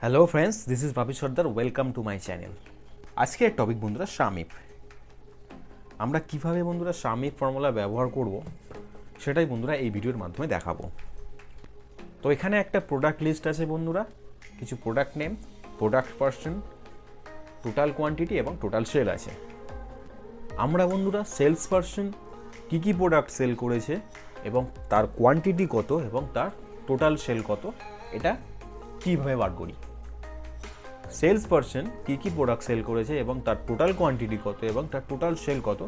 Hello friends, this is Bapi Sardar. Welcome to my channel. আজকের topic বন্ধুরা সামিপ। আমরা কিভাবে বন্ধুরা সামিপ ফর্মুলা ব্যবহার করব সেটাই বন্ধুরা এই ভিডিওর মাধ্যমে দেখাবো। তো এখানে একটা প্রোডাক্ট লিস্ট আছে বন্ধুরা, কিছু product name, product person, total quantity এবং টোটাল সেল আছে। আমরা বন্ধুরা সেলস পার্সন কী কী প্রোডাক্ট সেল করেছে এবং তার কোয়ান্টিটি কত এবং তার টোটাল সেল কত, এটা কীভাবে বার করি। সেলস পার্সন কী কী প্রোডাক্ট সেল করেছে এবং তার টোটাল কোয়ান্টিটি কত এবং তার টোটাল সেল কত,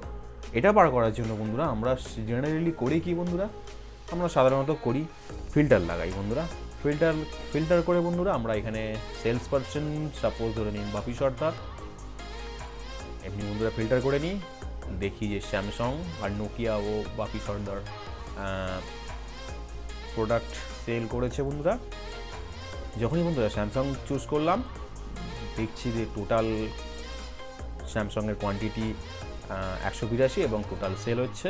এটা বার করার জন্য বন্ধুরা আমরা জেনারেলি করি কি বন্ধুরা, আমরা সাধারণত করি ফিল্টার লাগাই বন্ধুরা। ফিল্টার করে বন্ধুরা আমরা এখানে সেলস পার্সন সাপোজ ধরে নিন বাপি সর্দার, এমনি বন্ধুরা ফিল্টার করে নিই, দেখি যে স্যামসাং আর নোকিয়া ও বাপি সর্দার প্রোডাক্ট সেল করেছে বন্ধুরা। যখনই বন্ধুরা স্যামসাং চুজ করলাম, দেখছি যে টোটাল স্যামসাংয়ের কোয়ান্টিটি 182 এবং টোটাল সেল হচ্ছে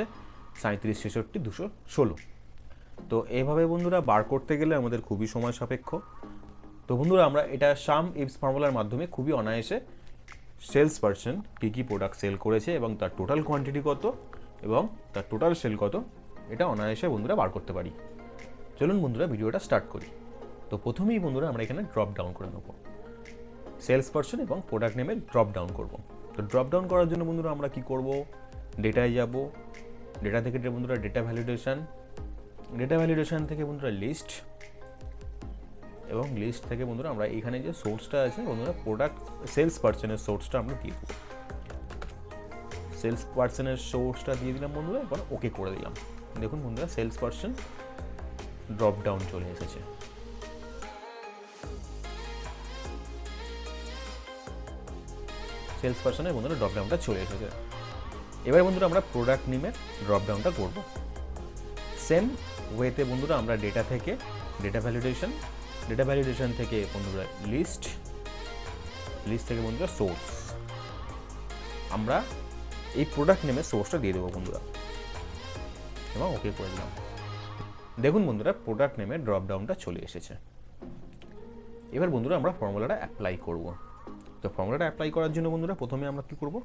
37, 66, 216। তো এইভাবে বন্ধুরা বার করতে গেলে আমাদের খুবই সময় সাপেক্ষ। তো বন্ধুরা আমরা এটা SUMIFS ফর্মুলার মাধ্যমে খুবই অনায়াসে সেলস পার্সন কী কী প্রোডাক্ট সেল করেছে এবং তার টোটাল কোয়ান্টিটি কত এবং তার টোটাল সেল কত, এটা অনায়াসে বন্ধুরা বার করতে পারি। চলুন বন্ধুরা ভিডিওটা স্টার্ট করি। তো প্রথমেই বন্ধুরা আমরা এখানে ড্রপ ডাউন করে নেব, সেলস পার্সন এবং প্রোডাক্ট নেমে ড্রপ ডাউন করব। তো ড্রপ ডাউন করার জন্য বন্ধুরা আমরা কি করব, ডেটায় যাব, ডেটা থেকে বন্ধুরা ডেটা ভ্যালিডেশন থেকে বন্ধুরা লিস্ট, এবং লিস্ট থেকে বন্ধুরা আমরা এখানে যে সোর্সটা আছে বন্ধুরা প্রোডাক্ট সেলস পার্সনের সোর্সটা আমরা দিয়ে দেবো। সেলস পার্সনের সোর্সটা দিয়ে দিলাম বন্ধুরা, এবার ওকে করে দিলাম। দেখুন বন্ধুরা সেলস পার্সন ড্রপ ডাউন চলে এসেছে। সেলস পার্সনের বন্ধুরা ড্রপ ডাউনটা চলে এসেছে। এবার বন্ধুরা আমরা প্রোডাক্ট নেমের ড্রপ ডাউনটা করব। সেম ওয়েতে বন্ধুরা আমরা ডেটা থেকে ডেটা ভ্যালিডেশন থেকে বন্ধুরা লিস্ট থেকে বন্ধুরা সোর্স, আমরা এই প্রোডাক্ট নেমের সোর্সটা দিয়ে দেবো বন্ধুরা এবং ওকে করে দিলাম। দেখুন বন্ধুরা প্রোডাক্ট নেমের ড্রপ ডাউনটা চলে এসেছে। এবার বন্ধুরা আমরা ফর্মুলাটা অ্যাপ্লাই করব। তো ফর্মুলাটা অ্যাপ্লাই করার জন্য বন্ধুরা প্রথমে আমরা কি করব,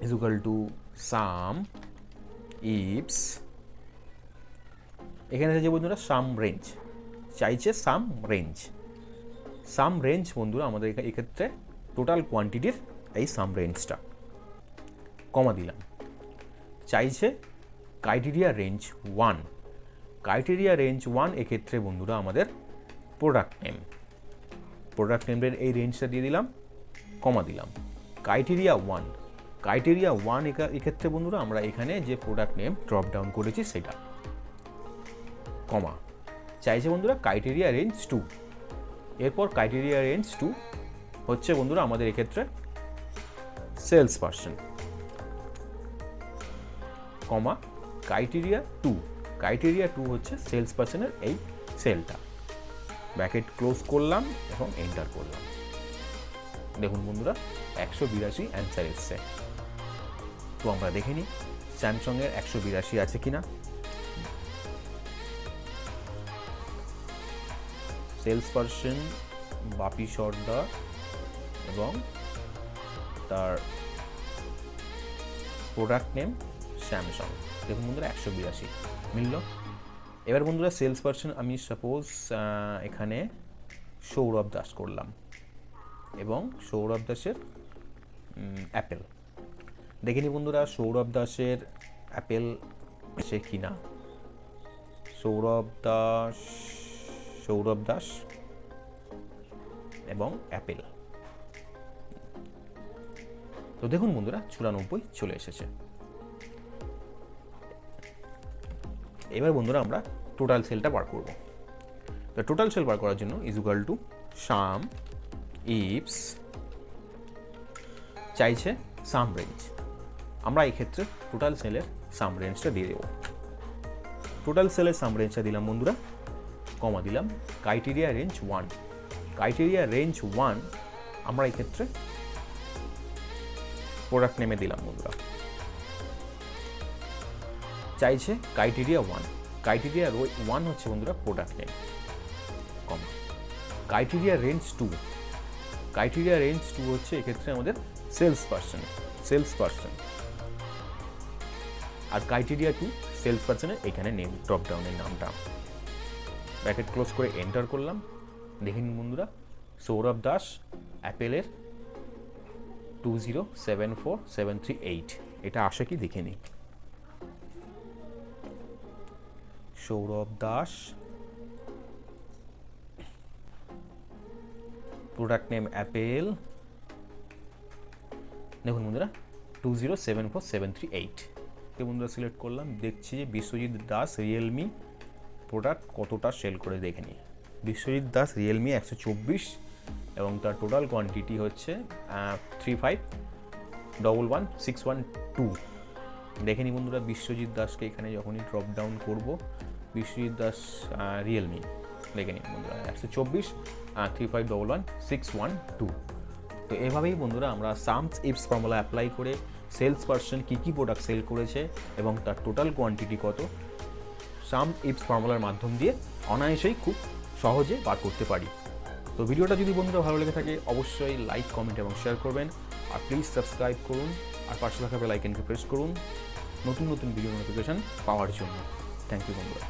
is equal to some ifs, এখানে যে বন্ধুরা সাম রেঞ্জ চাইছে, সাম রেঞ্জ বন্ধুরা আমাদের এক্ষেত্রে টোটাল কোয়ান্টিটির এই সাম রেঞ্জটা, কমা দিলাম। চাইছে ক্রাইটেরিয়া রেঞ্জ 1, এক্ষেত্রে বন্ধুরা আমাদের প্রোডাক্ট নেমের এই রেঞ্জটা দিয়ে দিলাম, কমা দিলাম। ক্রাইটেরিয়া 1 এক্ষেত্রে বন্ধুরা আমরা এখানে যে প্রোডাক্ট নেম ড্রপ ডাউন করেছি সেটা, কমা। চাইছে বন্ধুরা ক্রাইটেরিয়া রেঞ্জ 2, এরপর ক্রাইটেরিয়া রেঞ্জ 2 হচ্ছে বন্ধুরা আমাদের এক্ষেত্রে সেলস পার্সন, কমা ক্রাইটেরিয়া 2 হচ্ছে সেলস পার্সনের এই সেলটা, ব্র্যাকেট ক্লোজ করলাম এবং এন্টার করলাম। দেখুন বন্ধুরা 182 অ্যান্সার এসছে। তো আমরা দেখে নিই স্যামসাংয়ের 182 আছে কিনা। সেলস পার্সন বাপি সর্দার এবং তার প্রোডাক্ট নেম স্যামসাং, দেখুন বন্ধুরা 182 মিলল। এবার বন্ধুরা সেলস পার্সন আমি সাপোজ এখানে সৌরভ দাস করলাম এবং সৌরভ দাসের অ্যাপেল, দেখে নি বন্ধুরা সৌরভ দাসের অ্যাপেল সে কিনা। সৌরভ দাস এবং অ্যাপেল, তো দেখুন বন্ধুরা 94 চলে এসেছে। এবার বন্ধুরা আমরা টোটাল সেলটা বার করব। তো টোটাল সেল বার করার জন্য is equal to some ifs, চাইছে সাম রেঞ্জ, আমরা এই ক্ষেত্রে টোটাল সেলের সাম রেঞ্জটা দিয়ে দেবো। টোটাল সেলের সাম রেঞ্জটা দিলাম বন্ধুরা, কমা দিলাম। ক্রাইটেরিয়া রেঞ্জ 1 আমরা এই ক্ষেত্রে প্রোডাক্ট নেমে দিলাম বন্ধুরা। চাইছে ক্রাইটেরিয়া 1 হচ্ছে বন্ধুরা প্রোডাক্ট নেম, কমা ক্রাইটেরিয়া রেঞ্জ 2, ক্রাইটেরিয়া রেঞ্জ 2 হচ্ছে এক্ষেত্রে আমাদের সেলস পার্সন, আর ক্রাইটেরিয়া 2 সেলস পার্সনের এখানে নেম ড্রপডাউনের নামটা ব্র্যাকেট ক্লোজ করে এন্টার করলাম। দেখে নিন বন্ধুরা, সৌরভ দাস, অ্যাপেলের 2074738, এটা আসে কি দেখে নিই। Sourav Das, product name Apple, দেখুন বন্ধুরা 2074738 বন্ধুরা সিলেক্ট করলাম। দেখছি যে বিশ্বজিৎ দাস রিয়েলমি প্রোডাক্ট কতটা সেল করে দেখে নিই। বিশ্বজিৎ দাস রিয়েলমি 124 এবং তার টোটাল কোয়ান্টিটি হচ্ছে 35111612। দেখে নিই বন্ধুরা বিশ্বজিৎ দাসকে এখানে যখনই ড্রপ ডাউন করব, বিশ্বজিৎ দাস রিয়েলমি দেখে নিন বন্ধুরা 124 35111612। তো এভাবেই বন্ধুরা আমরা সামস ইফস ফর্মুলা অ্যাপ্লাই করে সেলস পার্সন কী কী প্রোডাক্ট সেল করেছে এবং তার টোটাল কোয়ান্টিটি কত, সামস ইফস ফর্মুলার মাধ্যম দিয়ে অনায়াসেই খুব সহজে বার করতে পারি। তো ভিডিওটা যদি বন্ধুরা ভালো লেগে থাকে অবশ্যই লাইক, কমেন্ট এবং শেয়ার করবেন, আর প্লিজ সাবস্ক্রাইব করুন, আর পাশে থাকা বেল আইকনকে প্রেস করুন নতুন নতুন ভিডিও নোটিফিকেশন পাওয়ার জন্য। থ্যাংক ইউ বন্ধুরা।